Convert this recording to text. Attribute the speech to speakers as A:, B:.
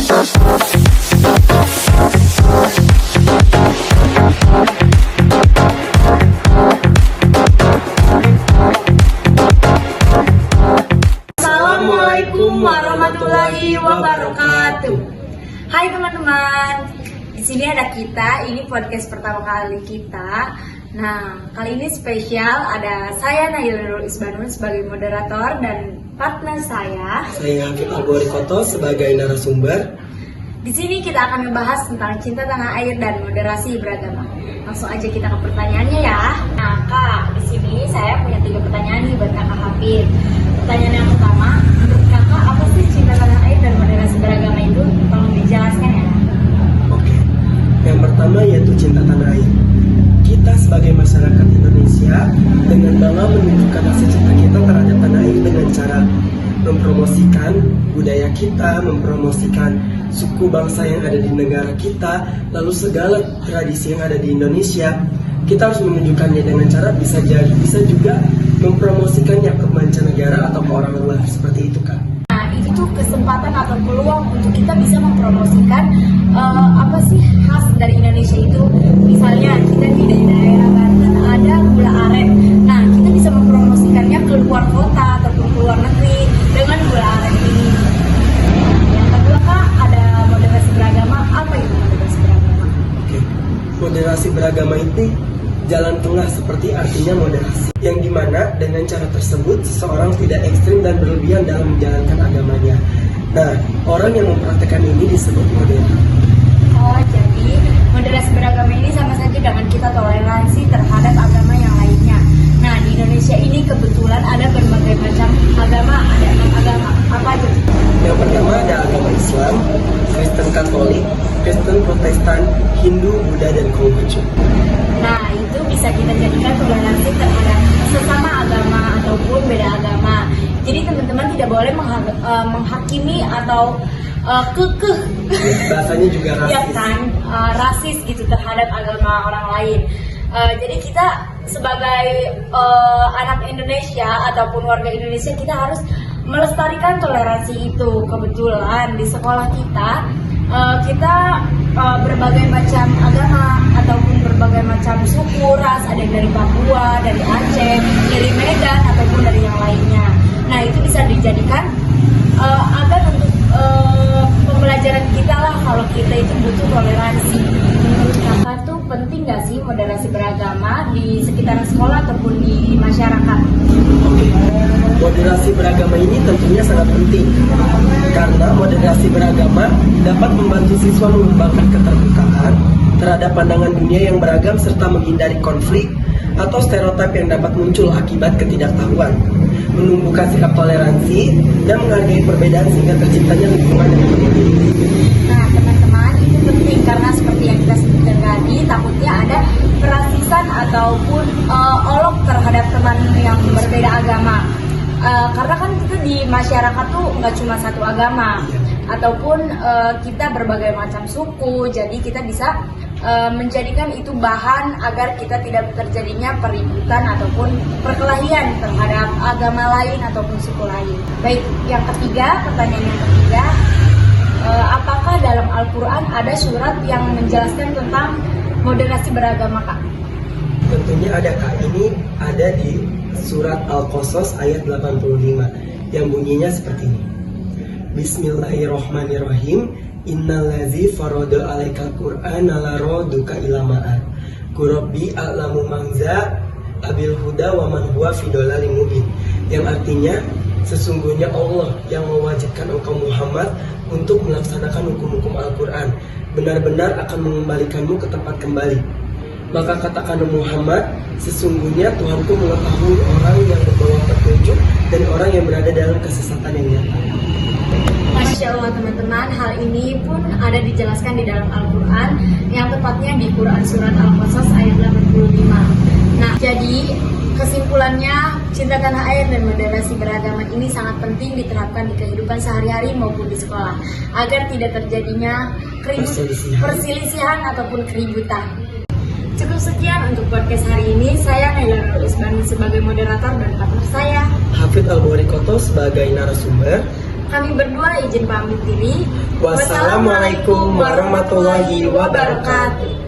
A: Assalamualaikum warahmatullahi wabarakatuh. Hai teman-teman, di sini ada kita. Ini podcast pertama kali kita. Nah, kali ini spesial, ada saya Nahila Nurul Isbanun sebagai moderator dan partner saya
B: Hafid Alborikoto sebagai narasumber.
A: Di sini kita akan membahas tentang cinta tanah air dan moderasi beragama. Langsung aja kita ke pertanyaannya ya. Nah Kak, di sini saya punya 3 pertanyaan nih buat Kakak Hafid. Pertanyaan yang pertama, menurut Kakak apa sih cinta tanah air dan moderasi beragama itu? Tolong dijelaskan ya.
B: Oke. Yang pertama yaitu cinta tanah air. Kita sebagai masyarakat Indonesia dengan bangga menunjukkan rasa cinta kita terhadap tanah air dengan cara mempromosikan budaya kita, mempromosikan suku bangsa yang ada di negara kita, lalu segala tradisi yang ada di Indonesia. Kita harus menunjukkannya dengan cara bisa juga mempromosikannya ke mancanegara atau ke orang luar, seperti itu Kak.
A: Nah, itu tuh kesempatan atau peluang untuk kita bisa mempromosikan apa sih khas dari Indonesia itu. Misalnya kita di daerah Banten ada gula aren. Nah, kita bisa mempromosikannya ke luar kota ataupun ke luar negeri dengan gula aren ini. Yang kedua Kak, ada moderasi beragama. Apa itu moderasi beragama?
B: Oke. Moderasi beragama itu jalan tengah, seperti artinya moderasi, yang dimana dengan cara tersebut seseorang tidak ekstrim dan berlebihan dalam menjalankan agamanya. Nah, orang yang mempraktekkan ini disebut moderat.
A: Oh, jadi moderasi beragama ini sama saja dengan kita toleransi terhadap agama yang lainnya. Nah, di Indonesia ini kebetulan ada berbagai macam agama, ada 6 agama. Apa aja?
B: Yang pertama ada agama Islam, Kristen Katolik, Kristen Protestan, Hindu, Buddha, dan Konghucu.
A: Nah, itu bisa kita jadikan toleransi terhadap sesama agama ataupun beda agama. Jadi teman-teman tidak boleh menghakimi atau kekeh,
B: Bahasanya juga rasis.
A: ya kan, rasis gitu terhadap agama orang lain. Jadi kita sebagai anak Indonesia ataupun warga Indonesia, kita harus melestarikan toleransi itu. Kebetulan di sekolah kita berbagai macam agama ataupun berbagai macam suku, ras, ada yang dari Papua, dari Aceh, dari Medan ataupun dari yang lainnya. Nah, itu bisa dijadikan agar untuk pembelajaran kita lah, kalau kita itu butuh toleransi. Menurut Kakak tuh penting gak sih moderasi beragama di sekitaran sekolah ataupun di masyarakat?
B: Oke. Moderasi beragama ini tentunya sangat penting, karena moderasi beragama dapat membantu siswa mengembangkan keterbukaan terhadap pandangan dunia yang beragam serta menghindari konflik atau stereotip yang dapat muncul akibat ketidaktahuan, menumbuhkan sikap toleransi dan menghargai perbedaan sehingga terciptanya lingkungan yang harmonis.
A: Nah, teman-teman, itu penting karena seperti yang kita sebutkan tadi, takutnya ada perasisan ataupun olok terhadap teman yang berbeda agama. Karena kan kita di masyarakat tuh nggak cuma satu agama, ataupun kita berbagai macam suku, jadi kita bisa menjadikan itu bahan agar kita tidak terjadinya peributan ataupun perkelahian terhadap agama lain ataupun suku lain. Baik, yang ketiga, pertanyaan yang ketiga, apakah dalam Al-Quran ada surat yang menjelaskan tentang moderasi beragama Kak?
B: Tentunya ada Kak, ini ada di surat Al-Qasas ayat 85 yang bunyinya seperti ini. Bismillahirrohmanirrohim. Innallazi farada alaikal qur'ana laraduka ila ma'ad. Qurabbi a'lamu mangza abil huda wa man huwa fi dhalalim mubin. Yang artinya sesungguhnya Allah yang mewajibkan engkau Muhammad untuk melaksanakan hukum-hukum Al-Qur'an benar-benar akan mengembalikanmu ke tempat kembali. Maka katakan Muhammad, sesungguhnya Tuhanku mengetahui orang yang membawa petunjuk dan orang yang berada dalam kesesatan yang nyata.
A: Masya Allah teman-teman, hal ini pun ada dijelaskan di dalam Al-Quran, yang tepatnya di Quran Surat Al-Qasas ayat 85. Nah, jadi kesimpulannya, cinta tanah air dan moderasi beragama ini sangat penting diterapkan di kehidupan sehari-hari maupun di sekolah, agar tidak terjadinya perselisihan ataupun keributan. Cukup sekian untuk podcast hari ini. Saya Nahila Nurul Isbanun sebagai moderator dan partner saya
B: Hafid Alborikoto sebagai narasumber.
A: Kami berdua izin pamit diri.
B: Wassalamualaikum warahmatullahi wabarakatuh.